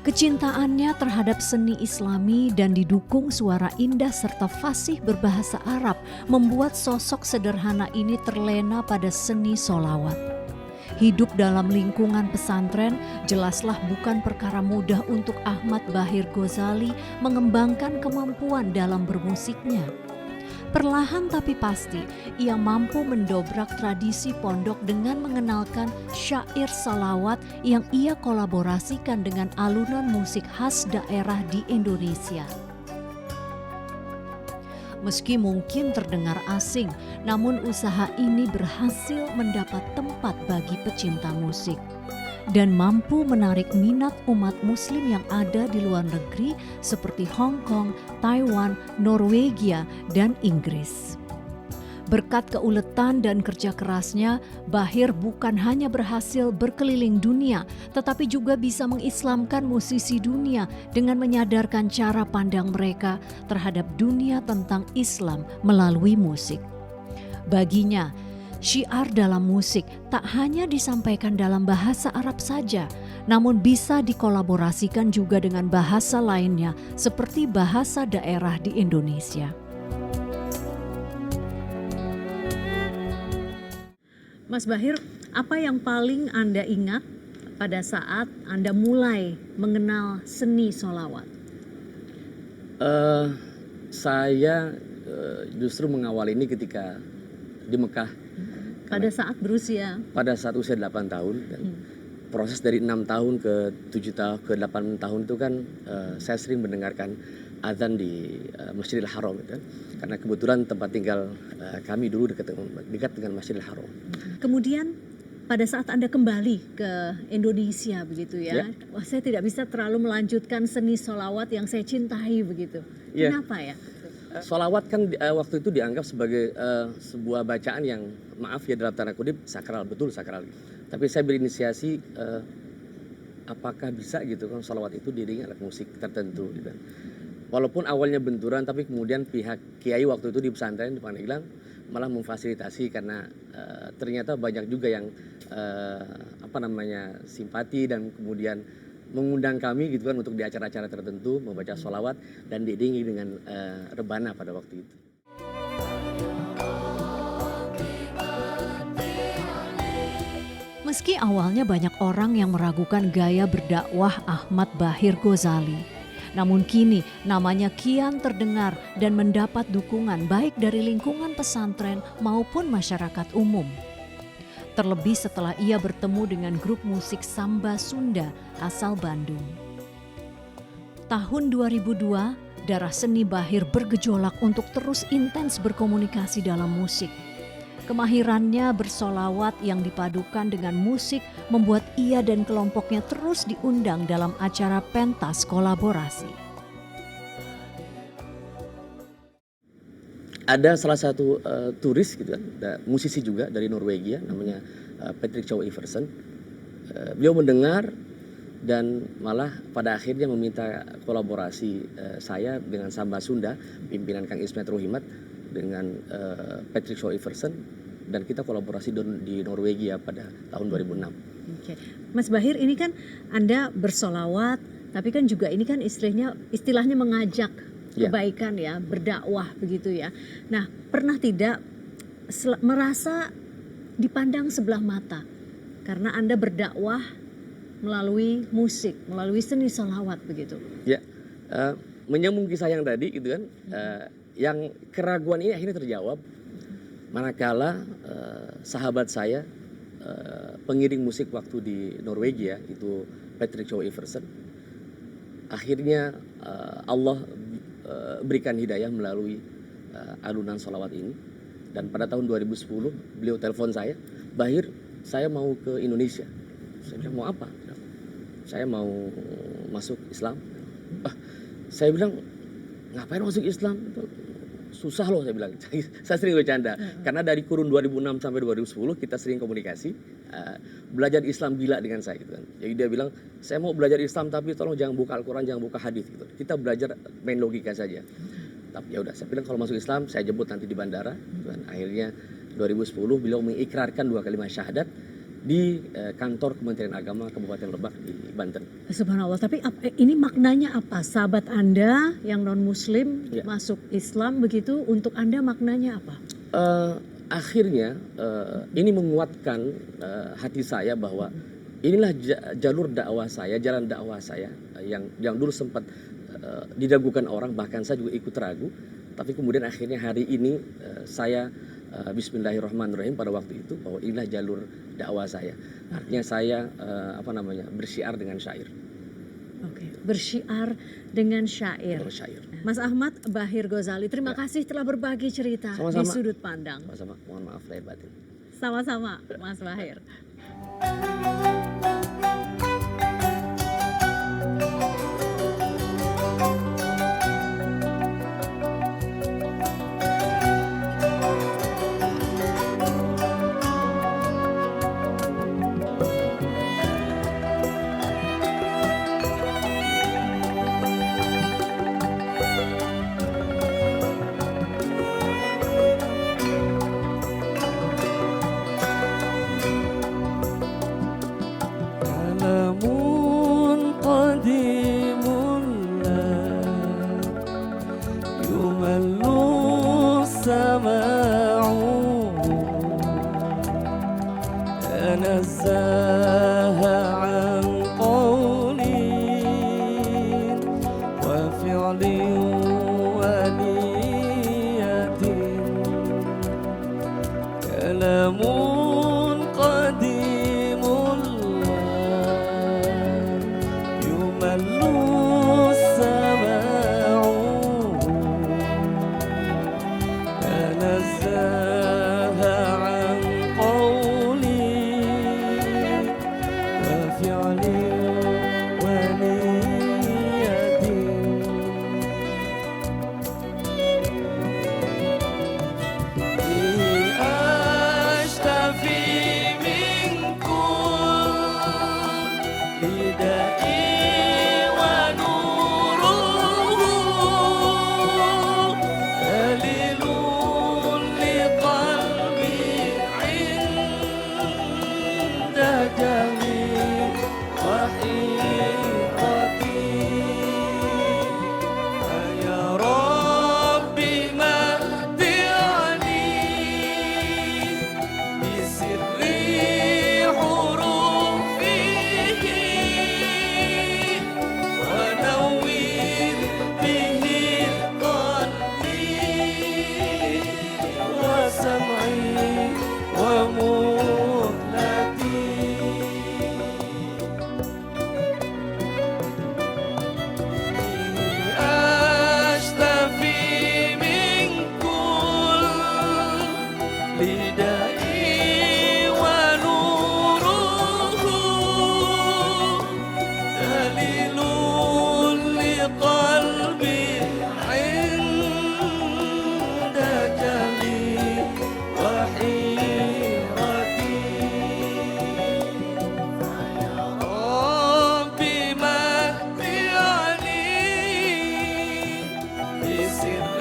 Kecintaannya terhadap seni Islami dan didukung suara indah serta fasih berbahasa Arab membuat sosok sederhana ini terlena pada seni sholawat. Hidup dalam lingkungan pesantren jelaslah bukan perkara mudah untuk Ahmad Bahir Ghazali mengembangkan kemampuan dalam bermusiknya. Perlahan tapi pasti, ia mampu mendobrak tradisi pondok dengan mengenalkan syair salawat yang ia kolaborasikan dengan alunan musik khas daerah di Indonesia. Meski mungkin terdengar asing, namun usaha ini berhasil mendapat tempat bagi pecinta musik dan mampu menarik minat umat muslim yang ada di luar negeri seperti Hong Kong, Taiwan, Norwegia, dan Inggris. Berkat keuletan dan kerja kerasnya, Bahir bukan hanya berhasil berkeliling dunia, tetapi juga bisa mengislamkan musisi dunia dengan menyadarkan cara pandang mereka terhadap dunia tentang Islam melalui musik. Baginya, syiar dalam musik tak hanya disampaikan dalam bahasa Arab saja, namun bisa dikolaborasikan juga dengan bahasa lainnya seperti bahasa daerah di Indonesia. Mas Bahir, apa yang paling Anda ingat pada saat Anda mulai mengenal seni sholawat? Saya justru mengawal ini ketika di Mekah. Pada saat berusia? Pada saat usia 8 tahun. Dan proses dari 6 tahun ke 7 tahun ke 8 tahun itu kan saya sering mendengarkan azan di Masjidil Haram gitu kan. Karena kebetulan tempat tinggal kami dulu dekat dengan Masjidil Haram. Kemudian pada saat Anda kembali ke Indonesia begitu ya, wah saya tidak bisa terlalu melanjutkan seni sholawat yang saya cintai begitu. Kenapa ya? Sholawat kan waktu itu dianggap sebagai sebuah bacaan yang maaf ya dalam tanda kutip sakral, betul sakral. Tapi saya berinisiasi apakah bisa gitu kan sholawat itu diiringi alat musik tertentu gitu. Walaupun awalnya benturan, tapi kemudian pihak kiai waktu itu di pesantren di Pandeglang malah memfasilitasi karena ternyata banyak juga yang simpati dan kemudian mengundang kami gitu kan untuk di acara-acara tertentu membaca sholawat dan diiringi dengan rebana pada waktu itu. Meski awalnya banyak orang yang meragukan gaya berdakwah Ahmad Bahir Ghazali, namun kini namanya kian terdengar dan mendapat dukungan baik dari lingkungan pesantren maupun masyarakat umum. Terlebih setelah ia bertemu dengan grup musik Samba Sunda asal Bandung. Tahun 2002, darah seni Bahir bergejolak untuk terus intens berkomunikasi dalam musik. Kemahirannya bersolawat yang dipadukan dengan musik membuat ia dan kelompoknya terus diundang dalam acara pentas kolaborasi. Ada salah satu turis gitu kan, musisi juga dari Norwegia namanya Patrick Chow Iversen. Beliau mendengar dan malah pada akhirnya meminta kolaborasi saya dengan Samba Sunda, pimpinan Kang Ismet Rohimat dengan Patrick Chow Iversen, dan kita kolaborasi di Norwegia pada tahun 2006. Oke. Mas Bahir, ini kan Anda bersolawat, tapi kan juga ini kan istilahnya mengajak kebaikan ya, berdakwah begitu ya. Nah, pernah tidak merasa dipandang sebelah mata karena Anda berdakwah melalui musik, melalui seni sholawat begitu? Ya, menyambung kisah yang tadi gitu kan, yang keraguan ini akhirnya terjawab manakala sahabat saya, pengiring musik waktu di Norwegia itu Patrick Chow Iversen, akhirnya Allah berikan hidayah melalui alunan sholawat ini. Dan pada tahun 2010 beliau telepon saya, Bahir, saya mau ke Indonesia. Saya bilang, mau apa? Saya mau masuk Islam. Saya bilang, ngapain masuk Islam? Susah loh, saya bilang. Saya sering bercanda. Karena dari kurun 2006 sampai 2010 kita sering komunikasi. Belajar Islam gila dengan saya gitu kan. Jadi dia bilang, saya mau belajar Islam tapi tolong jangan buka Al-Quran, jangan buka hadis gitu. Kita belajar main logika saja. Tapi ya udah, saya bilang kalau masuk Islam saya jemput nanti di bandara. Gitu kan. Akhirnya 2010 beliau mengikrarkan 2 kalimat syahadat di kantor Kementerian Agama Kabupaten Lebak di Banten. Subhanallah, tapi ini maknanya apa? Sahabat Anda yang non-Muslim Ya. masuk Islam begitu, untuk Anda maknanya apa? Akhirnya ini menguatkan hati saya bahwa inilah jalur dakwah saya, jalan dakwah saya yang dulu sempat diragukan orang, bahkan saya juga ikut ragu. Tapi kemudian akhirnya hari ini saya Bismillahirrahmanirrahim pada waktu itu bahwa inilah jalur dakwah saya. Artinya saya bersyiar dengan syair. Oke, bersyiar dengan syair. Bersyair. Mas Ahmad Bahir Ghazali, terima kasih telah berbagi cerita Sama-sama. di Sudut Pandang. Sama-sama, mohon maaf lahir batin. Sama-sama, Mas Bahir. كلام قديم لا يمل سماعه تنزه عن قول وفعل ونية كلام قديم يمل السماع تنزه عن قول وفعل ونية أشتفي من كل داء ونوره دليل لقلبي عند جميع وحيرتي يا ربي متعني بسر حروفه ونور به قلبي وسمعي ومهلتي أشتفي من كل داء ونوره دليل لقلبي عند جميع وحيرتي ربي متعني بسر